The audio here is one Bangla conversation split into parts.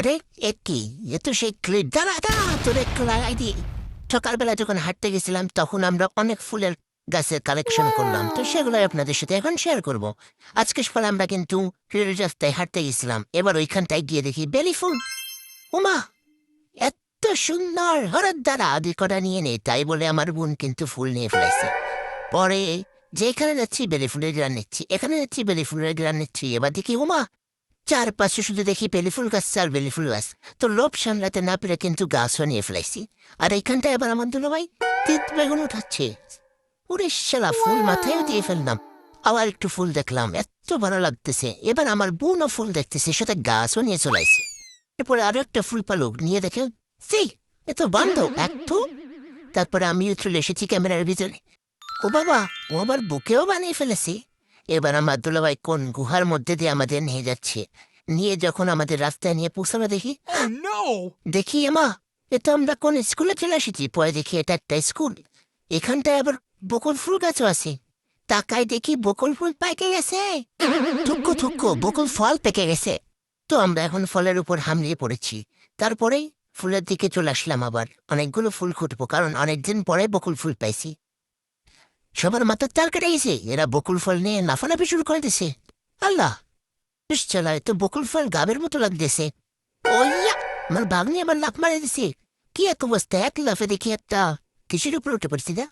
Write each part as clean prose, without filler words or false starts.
আরে এ কি? এ তো সেই ক্লিপ। দাঁড়া দাঁড়া, তোর একটু লাগাই দিই। সকালবেলা যখন হাঁটতে গেছিলাম তখন আমরা অনেক ফুলের গাছের কালেকশন করলাম, তো সেগুলোই আপনাদের সাথে এখন শেয়ার করব। আজকে সকালে আমরা কিন্তু রেল রাস্তায় হাঁটতে গেছিলাম, এবার ওইখানটায় গিয়ে দেখি বেলি ফুল। উমা, এত সুন্দর! হঠাৎ দ্বারা আগে কটা নিয়ে নেই, তাই বলে আমার বোন কিন্তু ফুল নিয়ে ফেলেছে। পরে যেখানে যাচ্ছি বেলি ফুলের গ্রান নিচ্ছি, এখানে যাচ্ছি বেলি ফুলের গ্রান নিচ্ছি, এবার দেখি উমা, চারপাশে শুধু দেখি বেলিফুল গাছ আর বেলিফুল গাছ। তো লোভ সামলাতে না পেরে কিন্তু গাছও নিয়ে ফেলাইছি। আর এইখানটা এবার আমার দুলাভাই তিত বেগুন উঠাচ্ছে। ওরে শালা, ফুল মাথায় দিয়ে ফেললাম। আবার একটু ফুল দেখলাম, এত ভালো লাগতেছে। এবার আমার বোনও ফুল দেখতেছে, সাথে গাছও নিয়ে চলাইছে। এরপরে আরো একটা ফুল পালুক নিয়ে দেখে, সেই এ তো বান্ধব একটু। তারপরে আমিও চলে এসেছি ক্যামেরার ভিতরে। ও বাবা, ও আবার বুকেও বানিয়ে ফেলেছে। এবার আমার দুলাভাই কোন গুহার মধ্যে দিয়ে আমাদের নিয়ে যাচ্ছে। নিয়ে যখন আমাদের রাস্তায় নিয়ে পৌঁছানো দেখি, Oh no! দেখি এমা, এটা আমরা কোন স্কুলে চলে এসেছি। পরে দেখি এটা একটা স্কুল। এখানটায় আবার বকুল ফুল গাছও আছে। তাকায় দেখি বকুল ফুল পেকে গেছে। থুক্কো থুক্কো, বকুল ফল পেকে গেছে। তো আমরা এখন ফলের উপর হামলিয়ে পড়েছি। তারপরেই ফুলের দিকে চলে আসলাম, আবার অনেকগুলো ফুল খুঁটবো, কারণ অনেকদিন পরে বকুল ফুল পাইছি। সবার মাথার তাল কেটে গেছে, এরা বকুল ফল নিয়ে লাফালাফি শুরু করে দিছে। আল্লাহ, চালায় তো বকুল ফল গাবের মতো লাগতেছে। ওইয়া, আমার ভাগ্নি আবার লাফ মারে দিছে। কি এক অবস্থা, এক লাফে দেখি একটা কিসের উপর উঠে পড়ছি না।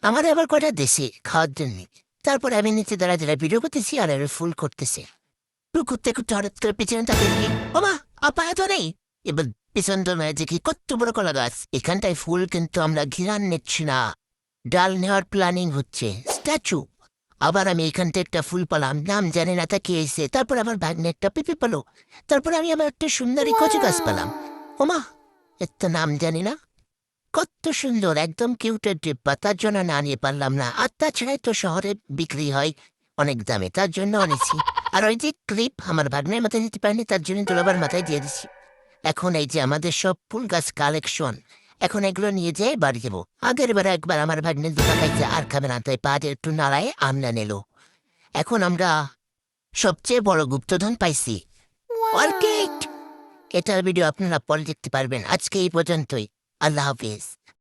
আমার আবার কয়টা দেশে খাওয়ার জন্য। তারপর আমি নিচে দাঁড়ায় দাঁড়ায় ভিডিও করতেছি, আর এর ফুল করতেছে। ফুল করতে করতে হঠাৎ করে পিছনে তাকে দেখি, ওমা, আপায় তো নেই। এবার পিছন তো দেখি কত বড় কলা গাছ। এখানটায় ফুল কিন্তু আমরা ঘিরান নিচ্ছি না, ডাল নেওয়ার প্ল্যানিং হচ্ছে, স্ট্যাচু। আবার আমি এখানটা একটা ফুল পেলাম, নাম জানি না তা কি হয়েছে। তারপর আমার ভাগ্নে একটা পেঁপে পেলো। তারপর আমি আবার একটা সুন্দরী কচু গাছ পেলাম। ওমা, এর তো নাম জানি না। কত সুন্দর, একদম কিউটের ডিব্বা, তার জন্য না নিয়ে পারলাম না। আর তাছাড়াই তো শহরে বিক্রি হয় অনেক দামে, তার জন্য আনেছি। আর ওই যে ক্লিপ আমার ভাগ্নের মাথায় দিতে পারিনি, তার জন্য তোলাবার মাথায় দিয়ে দিচ্ছি। এখন এই যে আমাদের সব ফুল গাছ কালেকশন, এখন এগুলো নিয়ে যেয়ে বাড়ি যাবো। আগের বার একবার আমার ভাগ্নের দুটা খাইছে, আর খাবে না, তাই পা একটু নাড়ায় আমলা নিল। এখন আমরা সবচেয়ে বড় গুপ্তধন পাইছি, অর্কিড। এটার ভিডিও আপনারা পরে দেখতে পারবেন। আজকে এই পর্যন্তই। আল্লাহ হাফিজ।